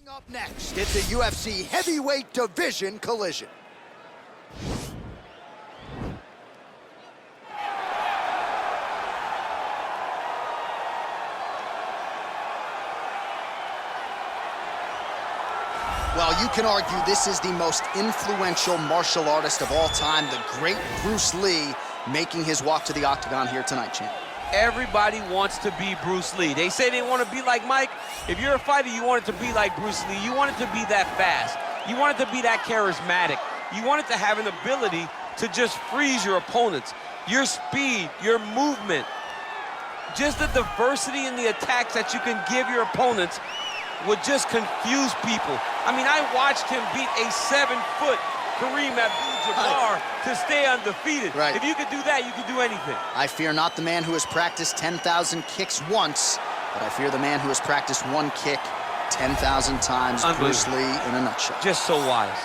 Up next, it's a UFC heavyweight division collision. Well, you can argue this is the most influential martial artist of all time, the great Bruce Lee, making his walk to the octagon here tonight, champ. Everybody wants to be Bruce Lee. They say they want to be like Mike. If you're a fighter, you want it to be like Bruce Lee. You want it to be that fast. You want it to be that charismatic. You want it to have an ability to just freeze your opponents. Your speed, your movement, just the diversity in the attacks that you can give your opponents would just confuse people. I mean, I watched him beat a 7-foot Kareem Abdul-Jabbar to stay undefeated. Right. If you could do that, you could do anything. I fear not the man who has practiced 10,000 kicks once, but I fear the man who has practiced one kick 10,000 times. Bruce Lee in a nutshell. Just so wise.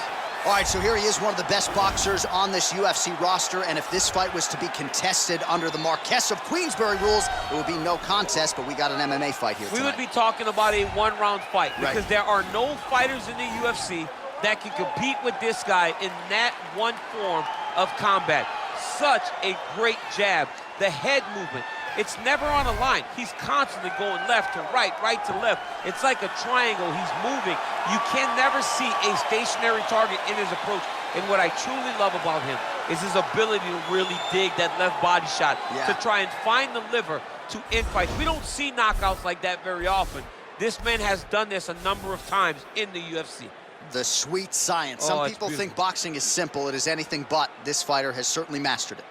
All right, so here he is, one of the best boxers on this UFC roster, and if this fight was to be contested under the Marquess of Queensberry rules, it would be no contest, but we got an MMA fight here tonight. We would be talking about a one-round fight because there are no fighters in the UFC that can compete with this guy in that one form of combat. Such a great jab. The head movement, it's never on a line. He's constantly going left to right, right to left. It's like a triangle. He's moving. You can never see a stationary target in his approach. And what I truly love about him is his ability to really dig that left body shot, to try and find the liver to end fights. We don't see knockouts like that very often. This man has done this a number of times in the UFC. The sweet science. Some people think boxing is simple. It is anything but. This fighter has certainly mastered it.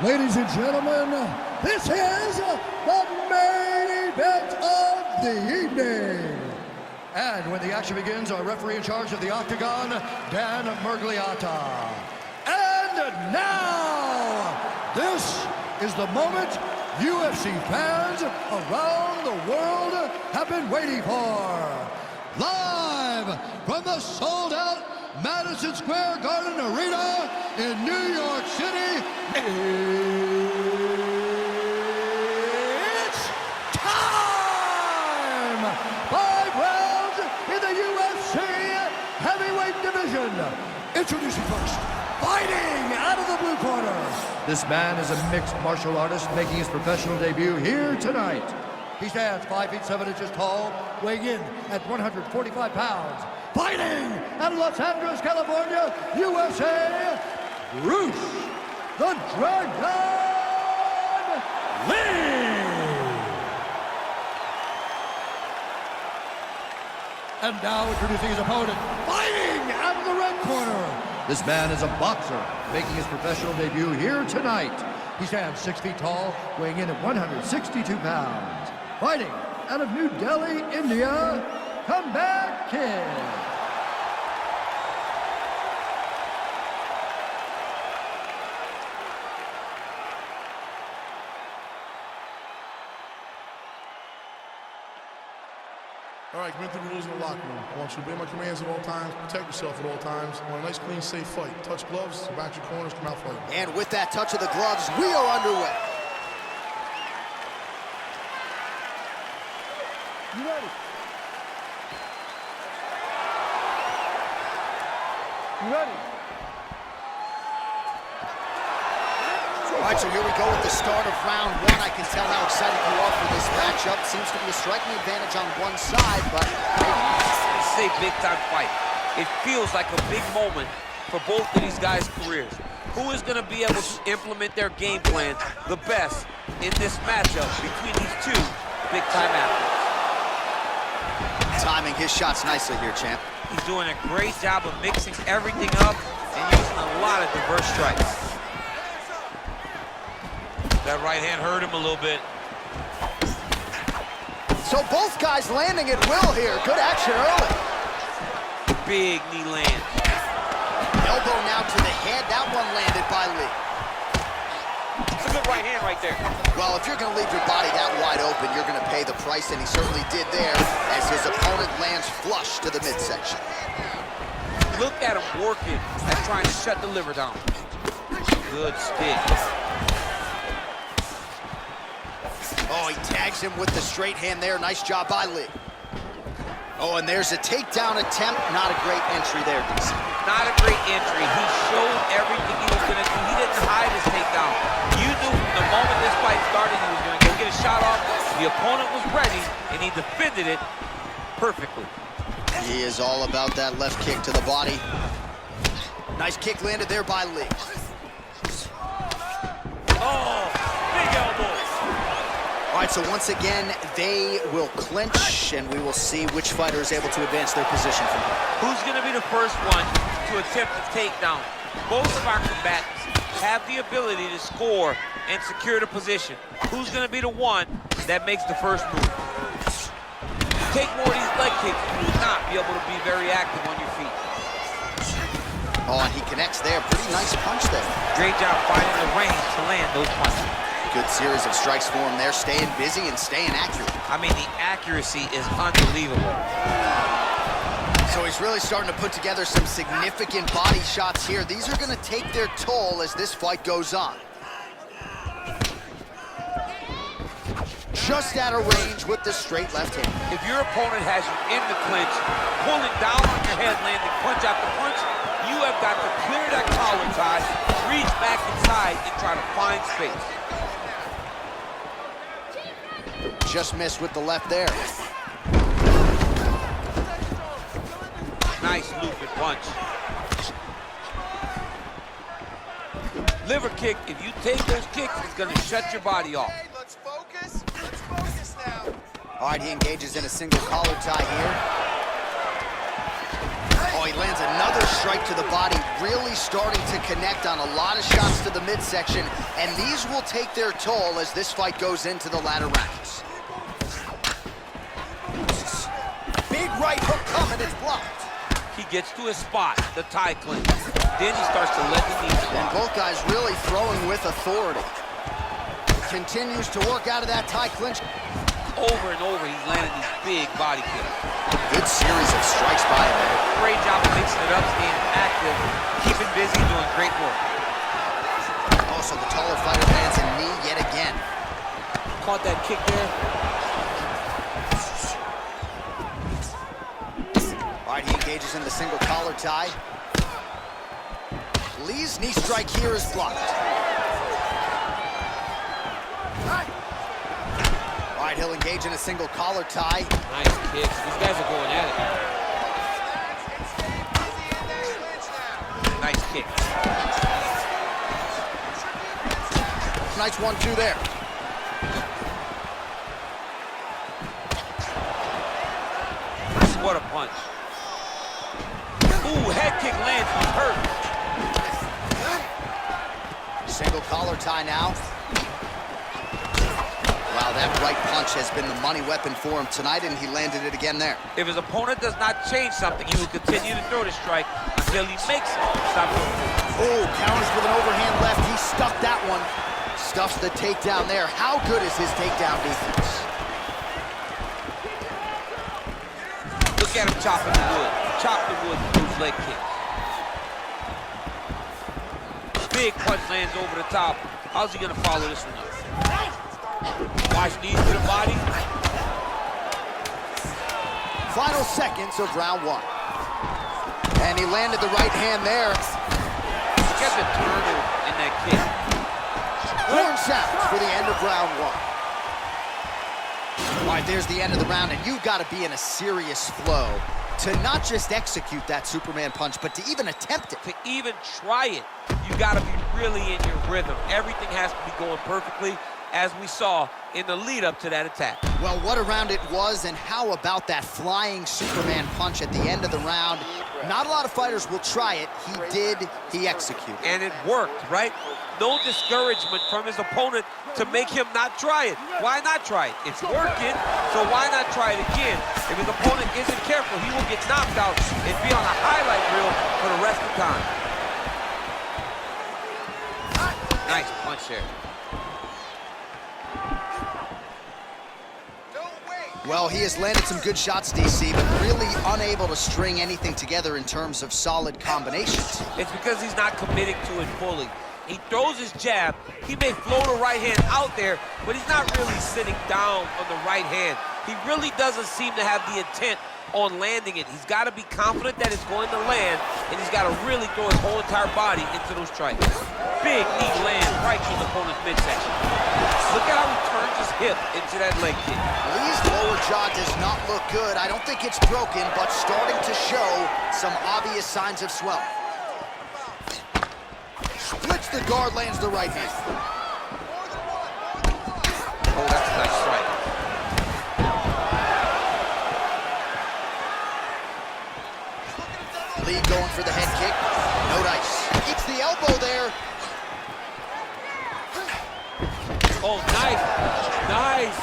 Ladies and gentlemen, this is the main event of the evening. And when the action begins, our referee in charge of the octagon, Dan Murgliata. And now, this is the moment UFC fans around the world have been waiting for. Live from the sold-out Madison Square Garden Arena in New York City, it's time! 5 rounds in the UFC heavyweight division. Introducing first, fighting out of the blue corner. This man is a mixed martial artist making his professional debut here tonight. He stands 5 feet 7 inches tall, weighing in at 145 pounds. Fighting out of Los Angeles, California, USA, Bruce the Dragon Lee. And now introducing his opponent, fighting out of the red corner. This man is a boxer making his professional debut here tonight. He stands 6 feet tall, weighing in at 162 pounds. Fighting out of New Delhi, India, Comeback Kid. All right, commit the rules in the locker room. I want you to obey my commands at all times, protect yourself at all times. I want a nice, clean, safe fight. Touch gloves, back your corners, come out fighting. And with that touch of the gloves, we are underway. You ready? You ready? All right, so here we go with the start of round 1. I can tell how excited you are for this matchup. Seems to be a striking advantage on one side, but It's a big-time fight. It feels like a big moment for both of these guys' careers. Who is going to be able to implement their game plan the best in this matchup between these two big-time athletes? Timing his shots nicely here, champ. He's doing a great job of mixing everything up and using a lot of diverse strikes. That right hand hurt him a little bit. So both guys landing at will here. Good action early. Big knee land. Elbow now to the head. That one landed by Lee. It's a good right hand right there. Well, if you're going to leave your body that wide open, you're going to pay the price, and he certainly did there as his opponent lands flush to the midsection. Look at him working at trying to shut the liver down. Good stick. Oh, he tags him with the straight hand there. Nice job by Lee. Oh, and there's a takedown attempt. Not a great entry there, DC. Not a great entry. He showed everything he was going to do. He didn't hide his takedown. You knew from the moment this fight started he was going to go get a shot off. The opponent was ready, and he defended it perfectly. He is all about that left kick to the body. Nice kick landed there by Lee. Oh, big elbow. All right, so once again, they will clinch, and we will see which fighter is able to advance their position from here. Who's going to be the first one to attempt the takedown? Both of our combatants have the ability to score and secure the position. Who's going to be the one that makes the first move? Take more of these leg kicks, you will not be able to be very active on your feet. Oh, and he connects there. Pretty nice punch there. Great job finding the range to land those punches. Good series of strikes for him there, staying busy and staying accurate. I mean, the accuracy is unbelievable. So he's really starting to put together some significant body shots here. These are going to take their toll as this fight goes on. Just out of range with the straight left hand. If your opponent has you in the clinch, pulling down on your head, landing punch after punch, you have got to clear that collar tie, reach back inside, and try to find space. Just missed with the left there. Nice looping punch. Liver kick, if you take those kicks, it's going to shut your body off. Let's focus. Let's focus now. All right, he engages in a single collar tie here. Oh, he lands another strike to the body, really starting to connect on a lot of shots to the midsection, and these will take their toll as this fight goes into the latter rounds. Big right hook coming, it's blocked. He gets to his spot, the tie clinch. Then he starts to let the knees And fly. both guys really throwing with authority. Continues to work out of that tie clinch. Over and over, he's landing these big body kicks. Good series of strikes by him there. Great job of mixing it up, staying active, keeping busy, doing great work. Also, the taller fighter lands a knee yet again. Caught that kick there. All right, he engages in the single collar tie. Lee's knee strike here is blocked. All right, he'll engage in a single collar tie. Nice kicks. These guys are going at it. Nice kick. Nice 1-2 there. What a punch. Ooh, head kick lands, he's hurt. Single collar tie now. Wow, that right punch has been the money weapon for him tonight, and he landed it again there. If his opponent does not change something, he will continue to throw the strike until he makes it. Stop it. Oh, counters with an overhand left. He stuffed that one. Stuffs the takedown there. How good is his takedown defense? Look at him chopping the wood. Chop the wood with those leg kicks. Big punch lands over the top. How's he gonna follow this one up? Watch knees to the body. Final seconds of round one. And he landed the right hand there. Look at the turtle in that kick. Horn sounds for the end of round one. All right, there's the end of the round, and you've got to be in a serious flow to not just execute that Superman punch, but to even attempt it. To even try it, you gotta be really in your rhythm. Everything has to be going perfectly, as we saw in the lead up to that attack. Well, what a round it was, and how about that flying Superman punch at the end of the round? Not a lot of fighters will try it. He did, he executed. And it worked, right? No discouragement from his opponent to make him not try it. Why not try it? It's working, so why not try it again? If his opponent isn't careful, he will get knocked out and be on a highlight reel for the rest of the time. Nice punch there. Well, he has landed some good shots, DC, but really unable to string anything together in terms of solid combinations. It's because he's not committing to it fully. He throws his jab. He may float a right hand out there, but he's not really sitting down on the right hand. He really doesn't seem to have the intent on landing it. He's got to be confident that it's going to land, and he's got to really throw his whole entire body into those strikes. Big knee lands right to the opponent's midsection. Look at how he turns his hip into that leg kick. Lee's lower jaw does not look good. I don't think it's broken, but starting to show some obvious signs of swelling. Splits the guard, lands the right hand. Oh, that's a nice strike. Lee going for the head kick. No dice. Eats the elbow there. Oh, nice. Nice.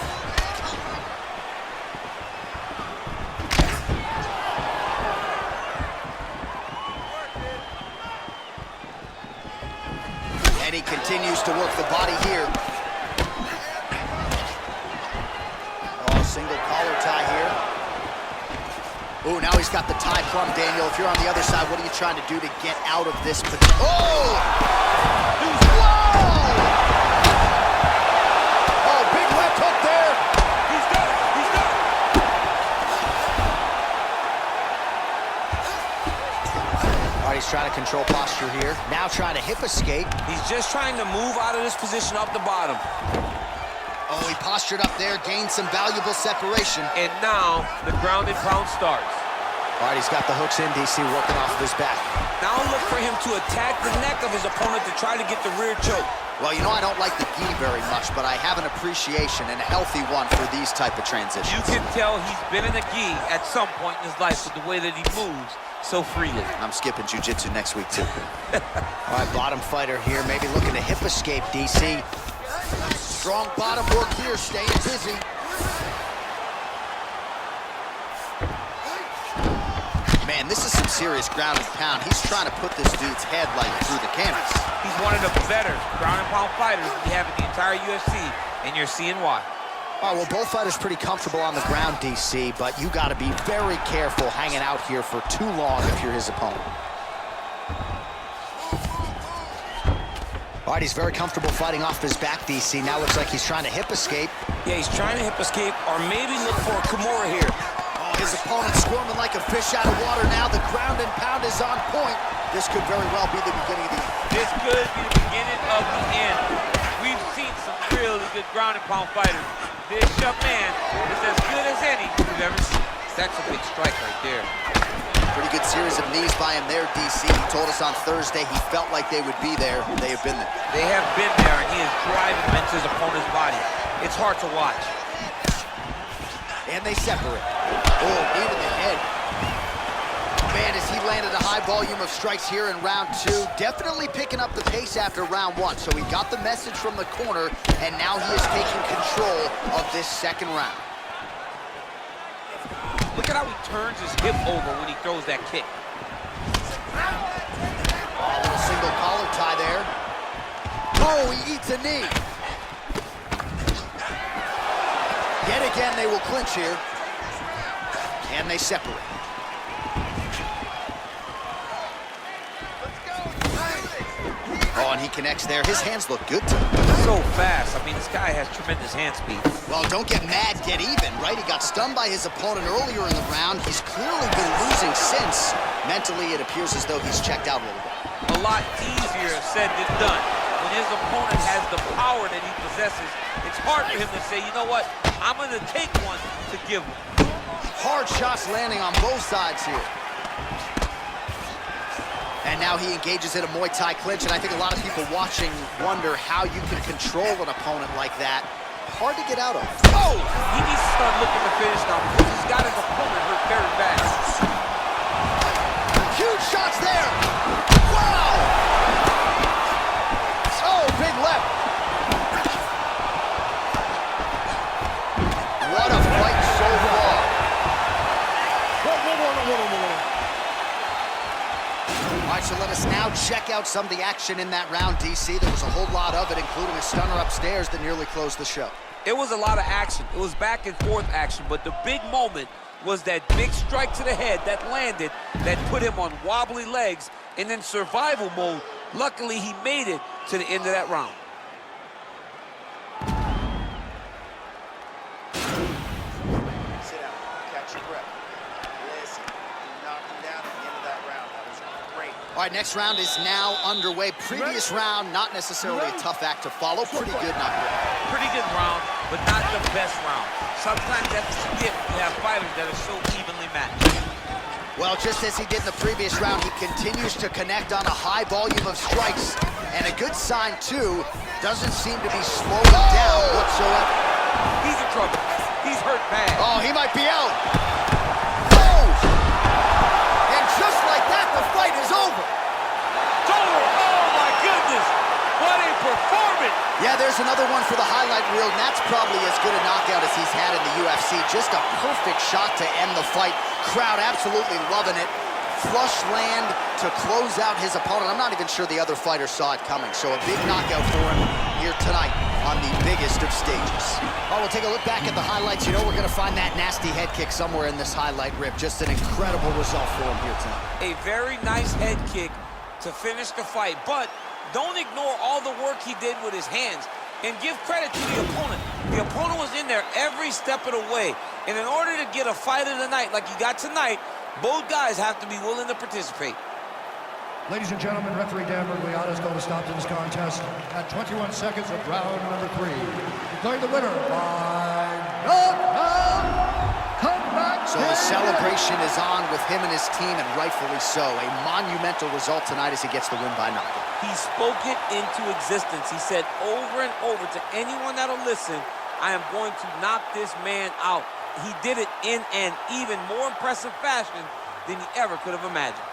And he continues to work the body here. Oh, single collar tie here. Oh, now he's got the tie plumb, Daniel. If you're on the other side, what are you trying to do to get out of this? Oh! Whoa! Oh, big left hook there. He's done it. He's done it. All right, he's trying to control posture here. Now trying to hip escape. He's just trying to move out of this position up the bottom. Oh, he postured up there, gained some valuable separation. And now the ground and pound starts. All right, he's got the hooks in, DC, working off of his back. Now look for him to attack the neck of his opponent to try to get the rear choke. Well, you know, I don't like the gi very much, but I have an appreciation and a healthy one for these type of transitions. You can tell he's been in a gi at some point in his life with the way that he moves so freely. I'm skipping jiu-jitsu next week, too. All right, bottom fighter here, maybe looking to hip escape, DC. Strong bottom work here, staying busy. Man, this is some serious ground and pound. He's trying to put this dude's head like through the canvas. He's one of the better ground and pound fighters we have in the entire UFC, and you're seeing why. All right, well, both fighters pretty comfortable on the ground, DC, but you got to be very careful hanging out here for too long if you're his opponent. All right, he's very comfortable fighting off his back, DC. Now looks like he's trying to hip escape. Yeah, he's trying to hip escape or maybe look for a Kimura here. Oh, his opponent squirming like a fish out of water now. The ground and pound is on point. This could very well be the beginning of the end. This could be the beginning of the end. We've seen some really good ground and pound fighters. This young man is as good as any we've ever seen. That's a big strike right there. Pretty good series of knees by him there, DC. He told us on Thursday he felt like they would be there. They have been there. They have been there, and he is driving them into his opponent's body. It's hard to watch. And they separate. Oh, knee to the head. Man, as he landed a high volume of strikes here in round 2, definitely picking up the pace after round 1. So he got the message from the corner, and now he is taking control of this second round. Look at how he turns his hip over when he throws that kick. Oh, a little single collar tie there. Oh, he eats a knee. Yet again, they will clinch here. And they separate. Oh, and he connects there. His hands look good to him. So fast. I mean, this guy has tremendous hand speed. Well, don't get mad, get even, right? He got stunned by his opponent earlier in the round. He's clearly been losing since. Mentally, it appears as though he's checked out a little bit. A lot easier said than done. When his opponent has the power that he possesses, it's hard for him to say, you know what, I'm going to take one to give him. Hard shots landing on both sides here. And now he engages in a Muay Thai clinch, and I think a lot of people watching wonder how you can control an opponent like that. Hard to get out of. Oh! He needs to start looking to finish now because he's got his opponent hurt very bad. Huge shots there! Wow! Oh, big left. What a fight so far. Whoa. All right, so let us now check out some of the action in that round, DC. There was a whole lot of it, including a stunner upstairs that nearly closed the show. It was a lot of action. It was back and forth action, but the big moment was that big strike to the head that landed, that put him on wobbly legs, and in survival mode, luckily he made it to the end of that round. Sit down. Catch your breath. right, next round is now underway. Previous round, not necessarily a tough act to follow. Pretty good, not good. Pretty good round, but not the best round. Sometimes that's what you get when you have fighters that are so evenly matched. Well, just as he did in the previous round, he continues to connect on a high volume of strikes. And a good sign, too, doesn't seem to be slowing down whatsoever. He's in trouble. He's hurt bad. Oh, he might be out. Oh! And just like that, the fight is over. It's over. Oh, my goodness. What a performance. Yeah, there's another one for the highlight reel, and that's probably as good a knockout as he's had in the UFC. Just a perfect shot to end the fight. Crowd absolutely loving it. Flush land to close out his opponent. I'm not even sure the other fighter saw it coming, so a big knockout for him here tonight on the biggest of stages. Oh, we'll take a look back at the highlights. You know we're going to find that nasty head kick somewhere in this highlight rip. Just an incredible result for him here tonight. A very nice head kick to finish the fight, but don't ignore all the work he did with his hands, and give credit to the opponent. The opponent was in there every step of the way, and in order to get a fight of the night like you got tonight, both guys have to be willing to participate. Ladies and gentlemen, referee Dan Bergliana's going to stop this contest at 21 seconds of round number 3. Declaring the winner by knockout. So the celebration is on with him and his team, and rightfully so. A monumental result tonight as he gets the win by knockout. He spoke it into existence. He said over and over to anyone that'll listen, I am going to knock this man out. He did it in an even more impressive fashion than he ever could have imagined.